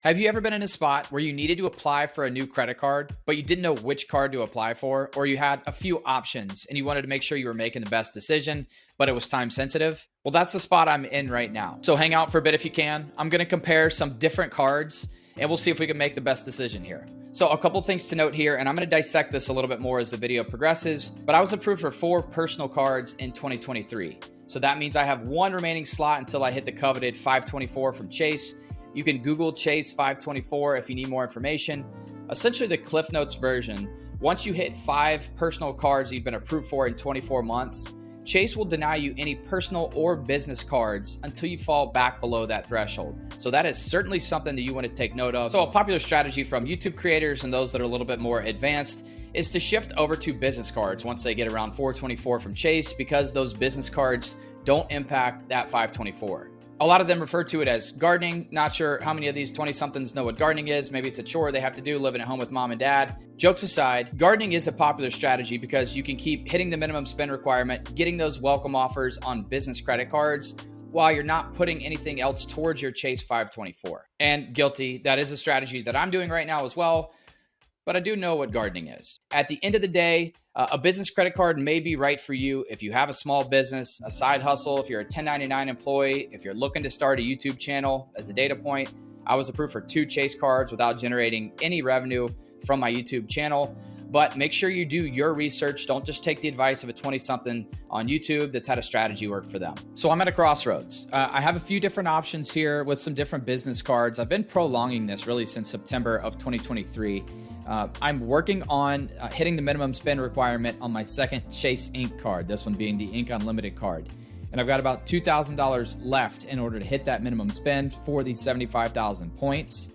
Have you ever been in a spot where you needed to apply for a new credit card, but you didn't know which card to apply for, or you had a few options and you wanted to make sure you were making the best decision, but it was time sensitive? Well, that's the spot I'm in right now. So hang out for a bit if you can. I'm going to compare some different cards and we'll see if we can make the best decision here. So a couple things to note here, and I'm going to dissect this a little bit more as the video progresses, but I was approved for 4 personal cards in 2023. So that means I have 1 remaining slot until I hit the coveted 524 from Chase. You can Google Chase 524 if you need more information. Essentially the Cliff Notes version, once you hit 5 personal cards you've been approved for in 24 months, Chase will deny you any personal or business cards until you fall back below that threshold. So that is certainly something that you want to take note of. So a popular strategy from YouTube creators and those that are a little bit more advanced is to shift over to business cards once they get around 424 from Chase, because those business cards don't impact that 524. A lot of them refer to it as gardening. Not sure how many of these 20-somethings know what gardening is. Maybe it's a chore they have to do living at home with mom and dad. Jokes aside, gardening is a popular strategy because you can keep hitting the minimum spend requirement, getting those welcome offers on business credit cards, while you're not putting anything else towards your Chase 524. And guilty, that is a strategy that I'm doing right now as well. But I do know what gardening is. At the end of the day, a business credit card may be right for you if you have a small business, a side hustle, if you're a 1099 employee, if you're looking to start a YouTube channel. As a data point, I was approved for 2 Chase cards without generating any revenue from my YouTube channel. But make sure you do your research. Don't just take the advice of a 20-something on YouTube that's had a strategy work for them. So I'm at a crossroads. I have a few different options here with some different business cards. I've been prolonging this really since September of 2023. I'm working on hitting the minimum spend requirement on my second Chase Ink card, this one being the Ink Unlimited card. And I've got about $2,000 left in order to hit that minimum spend for the 75,000 points.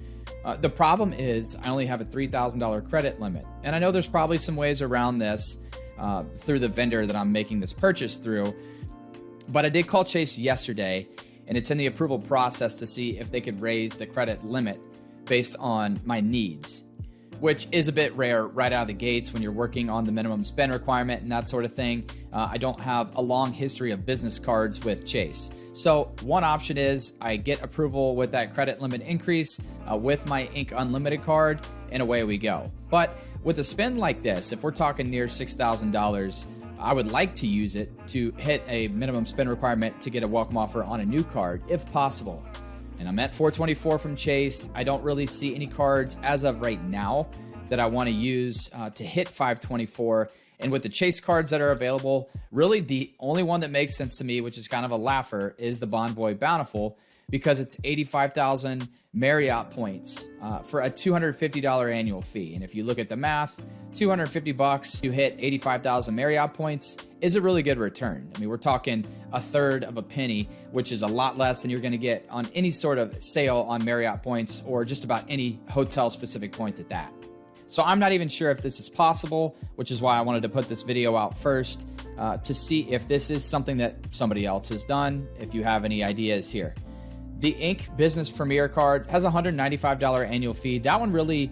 The problem is I only have a $3,000 credit limit. And I know there's probably some ways around this through the vendor that I'm making this purchase through. But I did call Chase yesterday, and it's in the approval process to see if they could raise the credit limit based on my needs, which is a bit rare right out of the gates when you're working on the minimum spend requirement and that sort of thing. I don't have a long history of business cards with Chase. So one option is I get approval with that credit limit increase with my Ink Unlimited card, and away we go. But with a spend like this, if we're talking near $6,000, I would like to use it to hit a minimum spend requirement to get a welcome offer on a new card if possible. And I'm at 424 from Chase. I don't really see any cards as of right now that I want to use to hit 524. And with the Chase cards that are available, really the only one that makes sense to me, which is kind of a laugher, is the Bonvoy Bountiful, because it's 85,000 Marriott points for a $250 annual fee. And if you look at the math, $250 to hit 85,000 Marriott points is a really good return. I mean, we're talking a third of a penny, which is a lot less than you're going to get on any sort of sale on Marriott points or just about any hotel specific points at that. So I'm not even sure if this is possible, which is why I wanted to put this video out first to see if this is something that somebody else has done, if you have any ideas here. The Ink Business Premier card has a $195 annual fee. That one really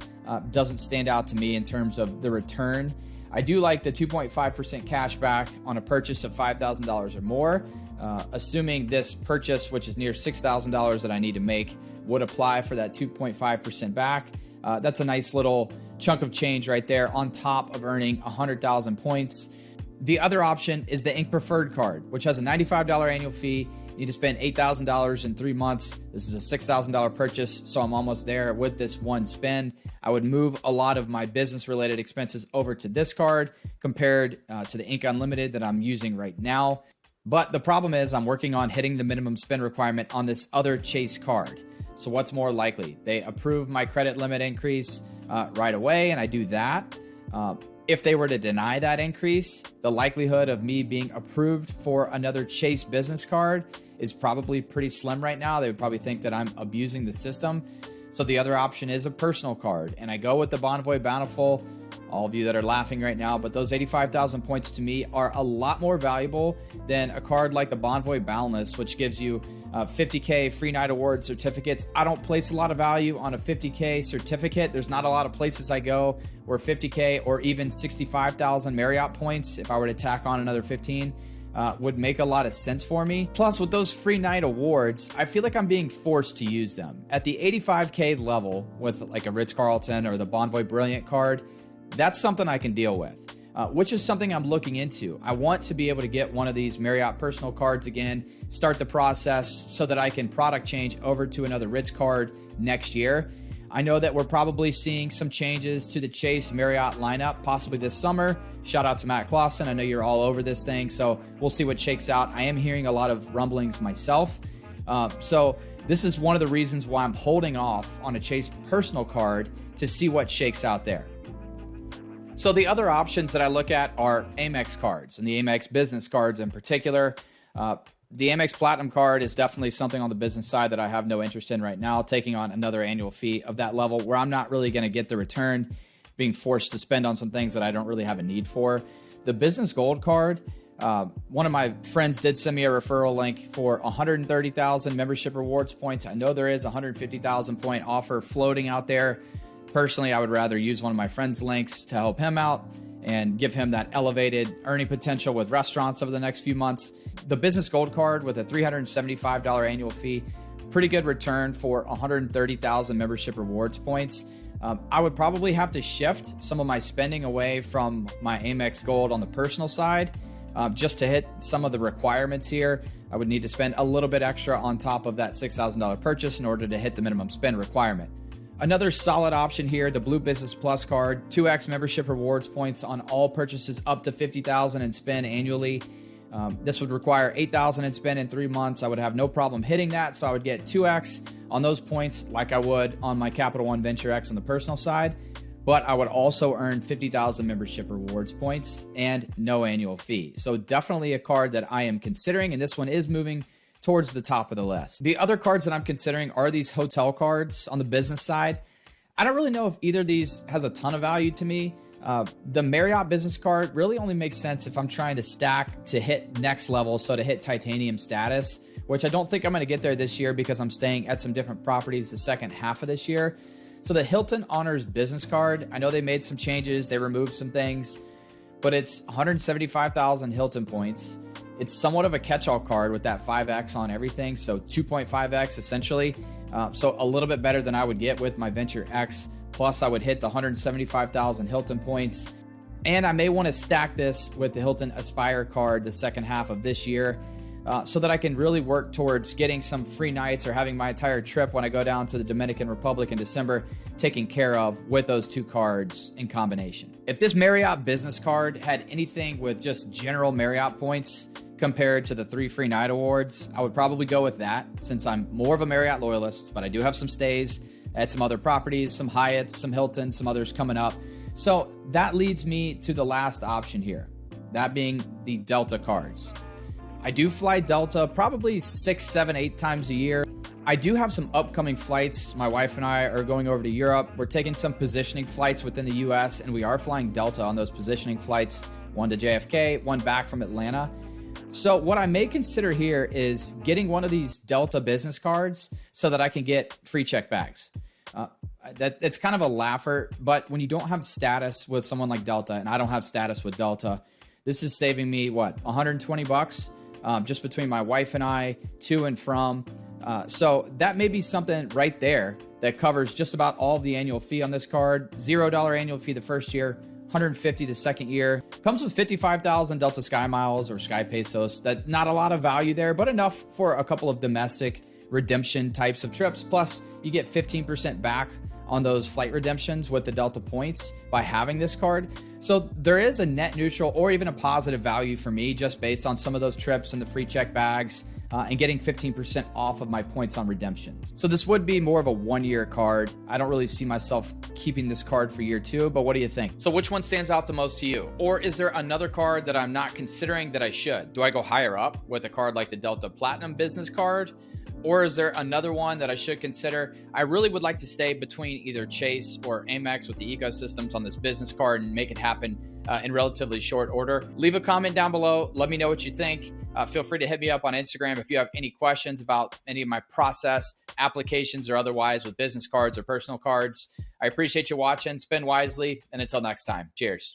doesn't stand out to me in terms of the return. I do like the 2.5% cash back on a purchase of $5,000 or more, assuming this purchase, which is near $6,000 that I need to make, would apply for that 2.5% back. That's a nice little chunk of change right there on top of earning 100,000 points. The other option is the Ink Preferred card, which has a $95 annual fee. You need to spend $8,000 in 3 months. This is a $6,000 purchase, so I'm almost there with this one spend. I would move a lot of my business-related expenses over to this card compared to the Ink Unlimited that I'm using right now. But the problem is I'm working on hitting the minimum spend requirement on this other Chase card. So what's more likely? They approve my credit limit increase right away, and I do that. If they were to deny that increase, the likelihood of me being approved for another Chase business card is probably pretty slim right now. They would probably think that I'm abusing the system. So the other option is a personal card, and I go with the Bonvoy Bountiful. All of you that are laughing right now, but those 85,000 points to me are a lot more valuable than a card like the Bonvoy Boundless, which gives you 50K free night award certificates. I don't place a lot of value on a 50K certificate. There's not a lot of places I go where 50K or even 65,000 Marriott points, if I were to tack on another 15, would make a lot of sense for me. Plus, with those free night awards, I feel like I'm being forced to use them. At the 85K level with like a Ritz-Carlton or the Bonvoy Brilliant card, that's something I can deal with. Which is something I'm looking into. I want to be able to get one of these Marriott personal cards again, start the process so that I can product change over to another Ritz card next year. I know that we're probably seeing some changes to the Chase Marriott lineup, possibly this summer. Shout out to Matt Clausen. I know you're all over this thing, so we'll see what shakes out. I am hearing a lot of rumblings myself. So this is one of the reasons why I'm holding off on a Chase personal card to see what shakes out there. So the other options that I look at are Amex cards, and the Amex business cards in particular. The Amex Platinum card is definitely something on the business side that I have no interest in right now, taking on another annual fee of that level where I'm not really going to get the return, being forced to spend on some things that I don't really have a need for. The business gold card, one of my friends did send me a referral link for 130,000 membership rewards points. I know there is a 150,000 point offer floating out there. Personally, I would rather use one of my friend's links to help him out and give him that elevated earning potential with restaurants over the next few months. The business gold card with a $375 annual fee, pretty good return for 130,000 membership rewards points. I would probably have to shift some of my spending away from my Amex Gold on the personal side just to hit some of the requirements here. I would need to spend a little bit extra on top of that $6,000 purchase in order to hit the minimum spend requirement. Another solid option here, the Blue Business Plus card, 2x membership rewards points on all purchases up to $50,000 in spend annually. This would require $8,000 in spend in 3 months. I would have no problem hitting that, so I would get 2x on those points like I would on my Capital One Venture X on the personal side, but I would also earn 50,000 membership rewards points and no annual fee. So definitely a card that I am considering, and this one is moving towards the top of the list. The other cards that I'm considering are these hotel cards on the business side. I don't really know if either of these has a ton of value to me. The Marriott business card really only makes sense if I'm trying to stack to hit next level, so to hit titanium status, which I don't think I'm going to get there this year because I'm staying at some different properties the second half of this year. So the Hilton Honors business card, I know they made some changes, they removed some things, but it's 175,000 Hilton points. It's somewhat of a catch-all card with that 5x on everything, so 2.5x essentially. So a little bit better than I would get with my Venture X. Plus, I would hit the 175,000 Hilton points. And I may want to stack this with the Hilton Aspire card the second half of this year so that I can really work towards getting some free nights or having my entire trip when I go down to the Dominican Republic in December taken care of with those two cards in combination. If this Marriott business card had anything with just general Marriott points compared to the 3 free night awards, I would probably go with that since I'm more of a Marriott loyalist, but I do have some stays at some other properties, some Hyatts, some Hiltons, some others coming up. So that leads me to the last option here, that being the Delta cards. I do fly Delta probably 6, 7, 8 times a year. I do have some upcoming flights. My wife and I are going over to Europe. We're taking some positioning flights within the US, and we are flying Delta on those positioning flights, one to JFK, one back from Atlanta. So what I may consider here is getting one of these Delta business cards so that I can get free check bags. It's kind of a laugher, but when you don't have status with someone like Delta, and I don't have status with Delta, this is saving me, what, $120 just between my wife and I, to and from. So that may be something right there that covers just about all the annual fee on this card. $0 annual fee the first year, $150 the second year. Comes with 55,000 Delta Sky Miles or Sky Pesos. That not a lot of value there, but enough for a couple of domestic redemption types of trips. Plus, you get 15% back on those flight redemptions with the Delta points by having this card. So there is a net neutral or even a positive value for me just based on some of those trips and the free check bags and getting 15% off of my points on redemptions. So this would be more of a 1-year card. I don't really see myself keeping this card for year 2, but what do you think? So which one stands out the most to you? Or is there another card that I'm not considering that I should? Do I go higher up with a card like the Delta Platinum business card? Or is there another one that I should consider? I really would like to stay between either Chase or Amex with the ecosystems on this business card and make it happen in relatively short order. Leave a comment down below. Let me know what you think. Feel free to hit me up on Instagram if you have any questions about any of my process, applications, or otherwise with business cards or personal cards. I appreciate you watching. Spend wisely, and until next time, cheers.